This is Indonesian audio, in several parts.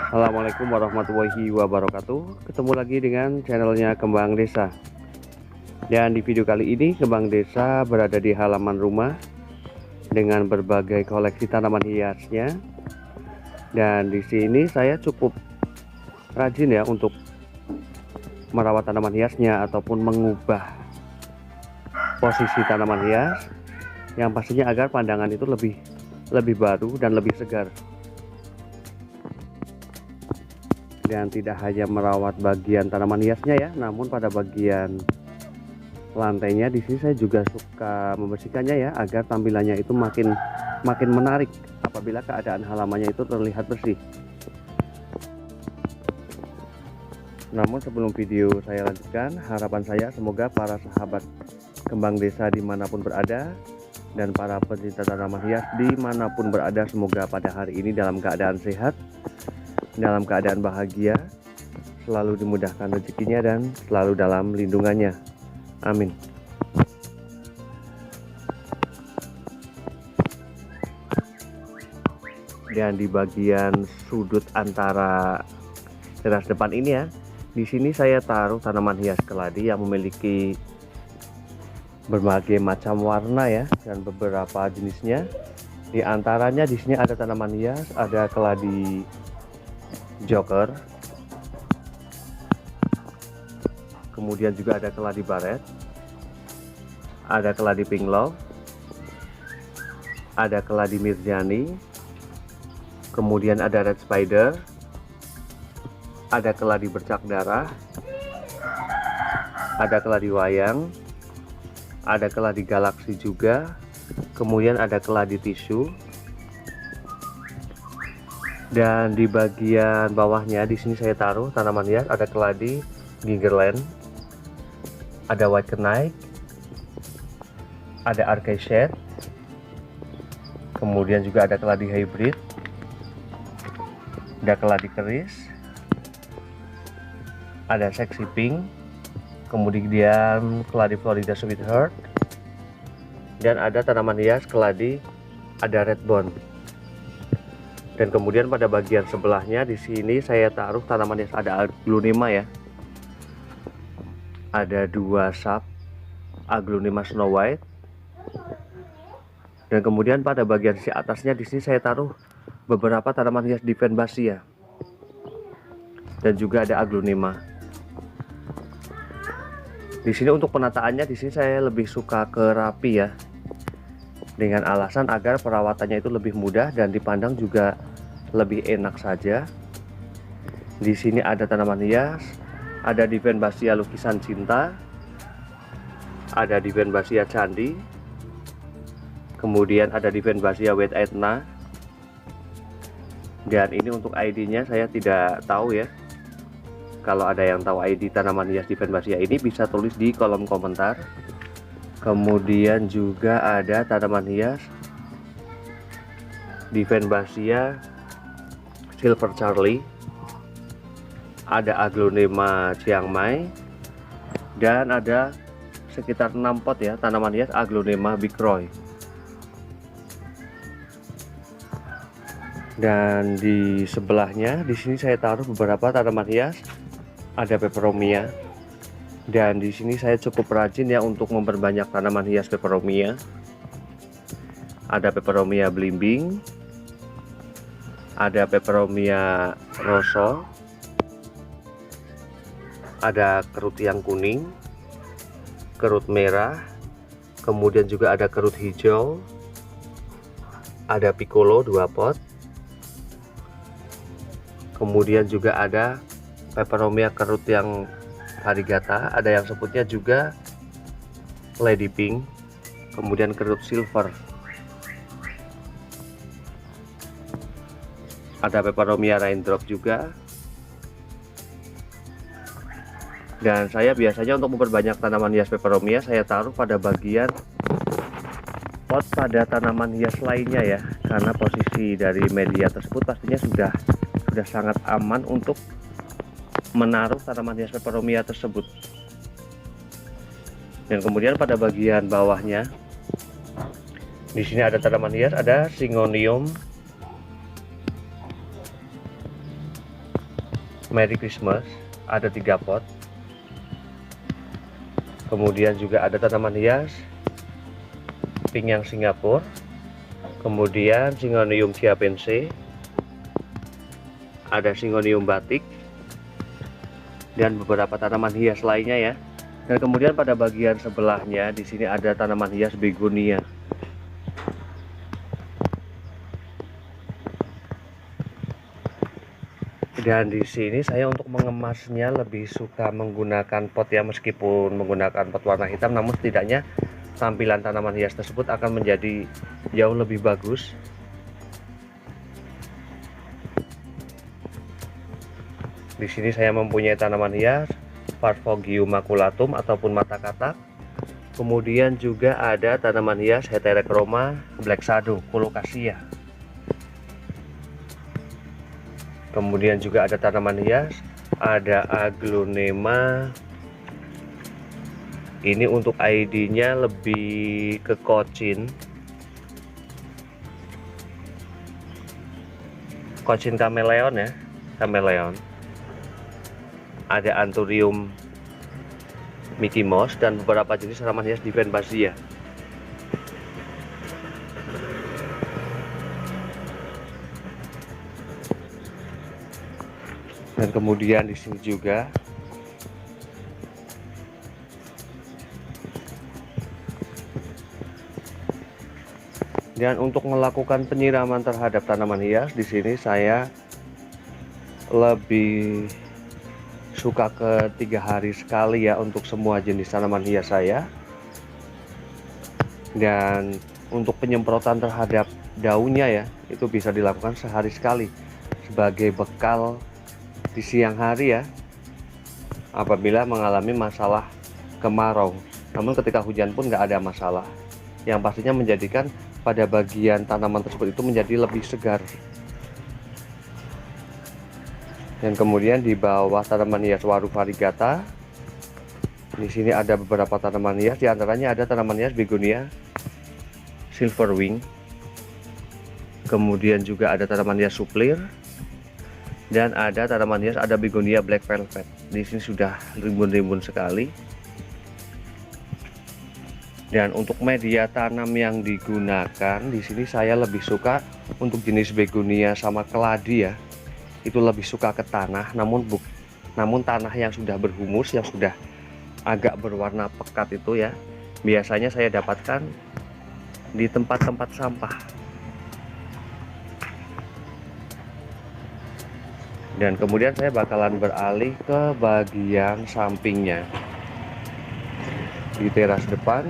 Assalamualaikum warahmatullahi wabarakatuh. Ketemu lagi dengan channelnya Kembang Desa. Dan di video kali ini Kembang Desa berada di halaman rumah dengan berbagai koleksi tanaman hiasnya. Dan di sini saya cukup rajin ya untuk merawat tanaman hiasnya ataupun mengubah posisi tanaman hias yang pastinya agar pandangan itu lebih baru dan lebih segar. Dan tidak hanya merawat bagian tanaman hiasnya ya, namun pada bagian lantainya di sini saya juga suka membersihkannya ya, agar tampilannya itu makin menarik apabila keadaan halamannya itu terlihat bersih. Namun sebelum video saya lanjutkan, harapan saya semoga para sahabat Kembang Desa dimanapun berada dan para pencinta tanaman hias dimanapun berada, semoga pada hari ini dalam keadaan sehat, dalam keadaan bahagia, selalu dimudahkan rezekinya dan selalu dalam lindungannya. Amin. Dan di bagian sudut antara teras depan ini ya, di sini saya taruh tanaman hias keladi yang memiliki berbagai macam warna ya, dan beberapa jenisnya. Di antaranya di sini ada tanaman hias, ada keladi joker, kemudian juga ada keladi baret, ada keladi pink love, ada keladi mirjani, kemudian ada red spider, ada keladi bercak darah, ada keladi wayang, ada keladi galaksi juga, kemudian ada keladi tisu. Dan di bagian bawahnya di sini saya taruh tanaman hias, ada keladi gingerland, ada white knight, ada arcade, kemudian juga ada keladi hybrid, ada keladi keris, ada sexy pink, kemudian keladi Florida sweetheart, dan ada tanaman hias keladi ada red bone. Dan kemudian pada bagian sebelahnya di sini saya taruh tanaman hias, ada aglonema ya. Ada dua sub aglonema snow white. Dan kemudian pada bagian sisi atasnya di sini saya taruh beberapa tanaman hias Divenbasia. Dan juga ada aglonema. Di sini untuk penataannya di sini saya lebih suka ke rapi ya, dengan alasan agar perawatannya itu lebih mudah dan dipandang juga lebih enak saja. Di sini ada tanaman hias, ada Divenbasia lukisan cinta, ada Divenbasia candi, kemudian ada Divenbasia White Etna. Dan ini untuk ID-nya saya tidak tahu ya. Kalau ada yang tahu ID tanaman hias Divenbasia ini bisa tulis di kolom komentar. Kemudian juga ada tanaman hias Divenbasia Silver Charlie, ada aglonema Chiang Mai, dan ada sekitar 6 pot ya tanaman hias aglonema Big Roy. Dan di sebelahnya di sini saya taruh beberapa tanaman hias, ada peperomia. Dan di sini saya cukup rajin ya untuk memperbanyak tanaman hias peperomia. Ada peperomia belimbing, ada peperomia rosso, ada kerut yang kuning, kerut merah, kemudian juga ada kerut hijau, ada piccolo 2 pot, kemudian juga ada peperomia kerut yang varigata, ada yang sebutnya juga lady pink, kemudian kerut silver, ada peperomia raindrop juga. Dan saya biasanya untuk memperbanyak tanaman hias peperomia saya taruh pada bagian pot pada tanaman hias lainnya ya, karena posisi dari media tersebut pastinya sudah sangat aman untuk menaruh tanaman hias peperomia tersebut. Dan kemudian pada bagian bawahnya di sini ada tanaman hias, ada Syngonium, Merry Christmas, ada 3 pot. Kemudian juga ada tanaman hias pink yang Singapura, kemudian Syngonium chiapense, ada Syngonium batik, dan beberapa tanaman hias lainnya ya. Dan kemudian pada bagian sebelahnya di sini ada tanaman hias begonia. Dan di sini saya untuk mengemasnya lebih suka menggunakan pot ya, meskipun menggunakan pot warna hitam, namun setidaknya tampilan tanaman hias tersebut akan menjadi jauh lebih bagus. Di sini saya mempunyai tanaman hias Parvogium maculatum ataupun mata katak. Kemudian juga ada tanaman hias Heterochroma Black Shadow Colocasia. Kemudian juga ada tanaman hias, ada Aglonema. Ini untuk ID-nya lebih ke Cochin Chameleon ya, Chameleon. Ada Anthurium Mickey Mouse dan beberapa jenis tanaman hias Divenbasia. Dan kemudian di sini juga dan untuk melakukan penyiraman terhadap tanaman hias, di sini saya lebih suka ke 3 hari sekali ya untuk semua jenis tanaman hias saya. Dan untuk penyemprotan terhadap daunnya ya, itu bisa dilakukan sehari sekali sebagai bekal di siang hari ya, apabila mengalami masalah kemarau. Namun ketika hujan pun nggak ada masalah, yang pastinya menjadikan pada bagian tanaman tersebut itu menjadi lebih segar. Dan kemudian di bawah tanaman hias Waru variegata, di sini ada beberapa tanaman hias, diantaranya ada tanaman hias Begonia Silverwing, kemudian juga ada tanaman hias Suplir, dan ada tanaman hias, ada Begonia Black Velvet. Di sini sudah rimbun-rimbun sekali. Dan untuk media tanam yang digunakan di sini saya lebih suka untuk jenis Begonia sama keladi ya. Itu lebih suka ke tanah, namun tanah yang sudah berhumus, yang sudah agak berwarna pekat itu ya, biasanya saya dapatkan di tempat-tempat sampah. Dan kemudian saya bakalan beralih ke bagian sampingnya. Di teras depan,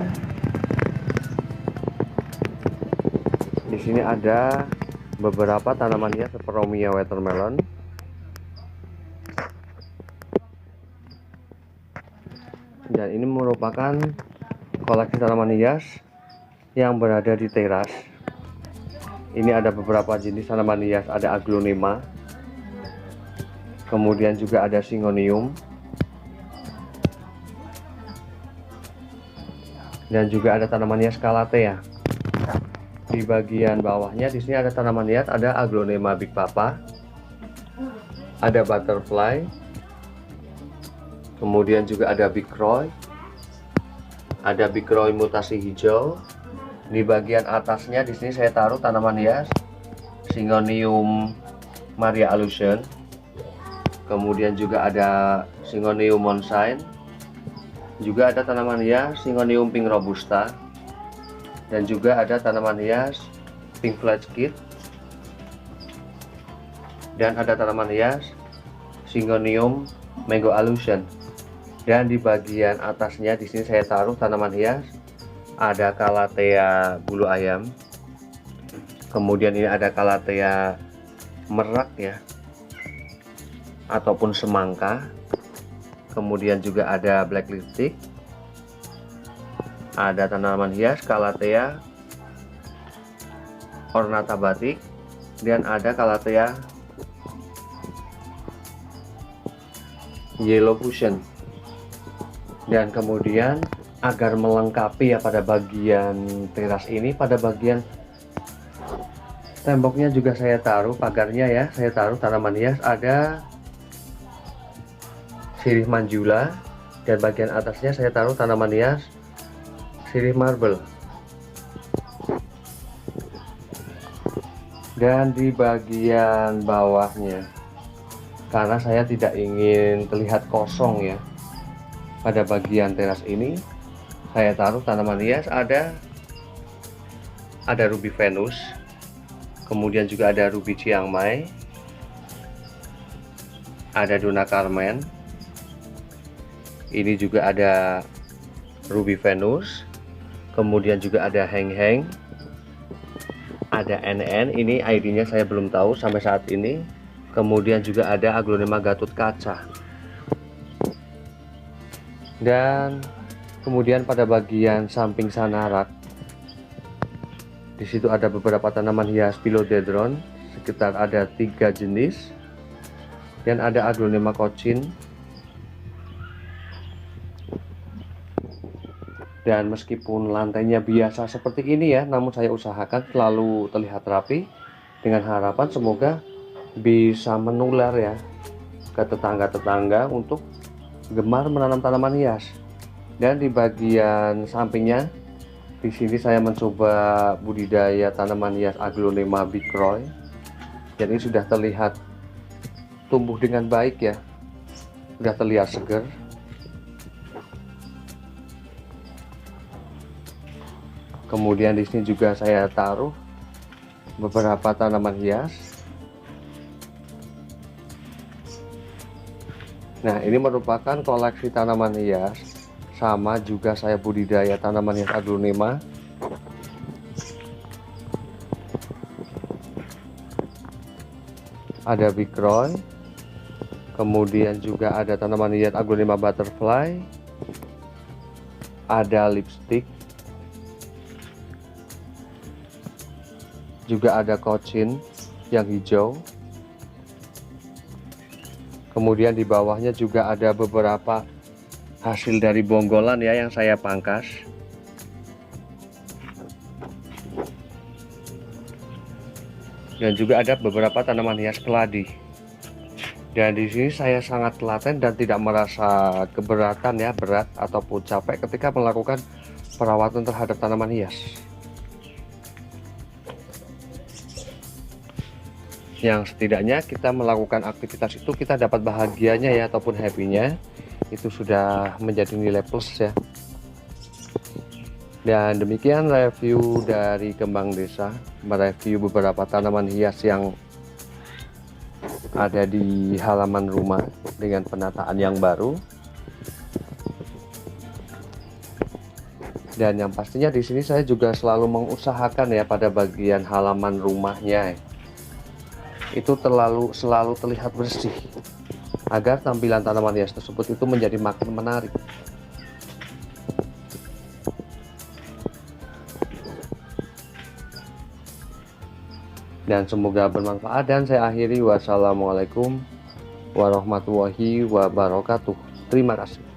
di sini ada beberapa tanaman hias Peperomia watermelon. Dan ini merupakan koleksi tanaman hias yang berada di teras. Ini ada beberapa jenis tanaman hias, ada Aglonema, kemudian juga ada Syngonium, dan juga ada tanaman hias Calathea. Di bagian bawahnya di sini ada tanaman hias, ada Aglonema Big Papa, ada Butterfly, kemudian juga ada Big Roy, ada Big Roy mutasi hijau. Di bagian atasnya di sini saya taruh tanaman hias Syngonium Maria Allusion. Kemudian juga ada Syngonium Monshine, juga ada tanaman hias Syngonium Pink Robusta, dan juga ada tanaman hias Pink Flatkid, dan ada tanaman hias Syngonium Mango Allusion. Dan di bagian atasnya di sini saya taruh tanaman hias, ada Calathea bulu ayam, kemudian ini ada Calathea merak ya, ataupun semangka, kemudian juga ada black lipstick, ada tanaman hias Calathea ornata batik, dan ada Calathea yellow fusion. Dan kemudian agar melengkapi ya pada bagian teras ini, pada bagian temboknya juga saya taruh pagarnya ya, saya taruh tanaman hias, ada sirih manjula, dan bagian atasnya saya taruh tanaman hias sirih marble. Dan di bagian bawahnya, karena saya tidak ingin terlihat kosong ya, pada bagian teras ini saya taruh tanaman hias, ada ruby Venus, kemudian juga ada ruby Chiang Mai, ada Dona Carmen, ini juga ada ruby Venus, kemudian juga ada Heng Heng, ada NN, ini ID-nya saya belum tahu sampai saat ini. Kemudian juga ada Aglonema Gatut Kaca. Dan kemudian pada bagian samping sana rak, di situ ada beberapa tanaman hias Philodendron, sekitar ada 3 jenis, dan ada Aglonema Cochin. Dan meskipun lantainya biasa seperti ini ya, namun saya usahakan selalu terlihat rapi, dengan harapan semoga bisa menular ya ke tetangga-tetangga untuk gemar menanam tanaman hias. Dan di bagian sampingnya, di sini saya mencoba budidaya tanaman hias Aglonema Bicroy. Dan ini sudah terlihat tumbuh dengan baik ya, sudah terlihat segar. Kemudian di sini juga saya taruh beberapa tanaman hias. Nah, ini merupakan koleksi tanaman hias. Sama juga saya budidaya tanaman hias Aglonema. Ada Bicroy. Kemudian juga ada tanaman hias Aglonema Butterfly. Ada lipstick. Juga ada Cochin yang hijau. Kemudian di bawahnya juga ada beberapa hasil dari bonggolan ya yang saya pangkas. Dan juga ada beberapa tanaman hias keladi. Dan di sini saya sangat telaten dan tidak merasa keberatan ya, berat ataupun capek ketika melakukan perawatan terhadap tanaman hias. Yang setidaknya kita melakukan aktivitas itu kita dapat bahagianya ya, ataupun happy-nya, itu sudah menjadi nilai plus ya. Dan demikian review dari Kembang Desa, mereview beberapa tanaman hias yang ada di halaman rumah dengan penataan yang baru. Dan yang pastinya di sini saya juga selalu mengusahakan ya, pada bagian halaman rumahnya itu selalu terlihat bersih, agar tampilan tanaman hias tersebut itu menjadi makin menarik. Dan semoga bermanfaat, dan saya akhiri. Wassalamualaikum warahmatullahi wabarakatuh. Terima kasih.